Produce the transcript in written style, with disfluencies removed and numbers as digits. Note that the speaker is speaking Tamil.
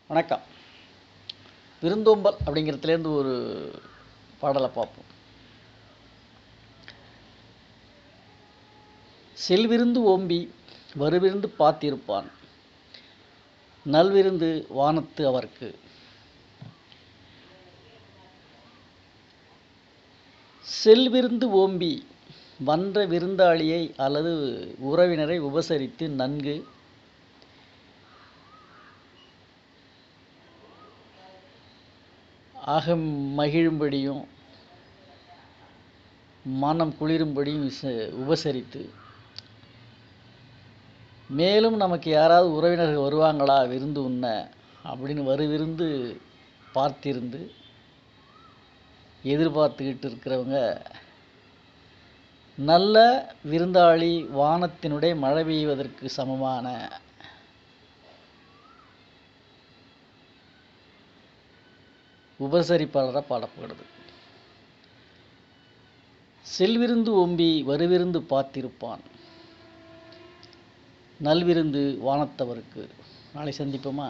வணக்கம். விருந்தோம்பல் அப்படிங்கிறதுலேருந்து ஒரு பாடலை பார்ப்போம். செல்விருந்து ஓம்பி வருவிருந்து பார்த்திருப்பான், நல்விருந்து வானத்து அவர்க்கு. செல்விருந்து ஓம்பி வந்த விருந்தாளியை அல்லது உறவினரை உபசரித்து நன்கு அகம் மகிழும்படியும் மனம் குளிரும்படியும் உபசரித்து, மேலும் நமக்கு யாராவது உறவினர்கள் வருவாங்களா விருந்து உண்ண அப்படின்னு வருவிருந்து பார்த்திருந்து எதிர்பார்த்துக்கிட்டு இருக்கிறவங்க நல்ல விருந்தாளி வானத்தினுடைய மழை பெய்வதற்கு சமமான உபசரிப்பாளராக பாடப்படுது. செல்விருந்து ஓம்பி வருவிருந்து பார்த்திருப்பான், நல்விருந்து வானத்தவருக்கு. நாளை சந்திப்போமா?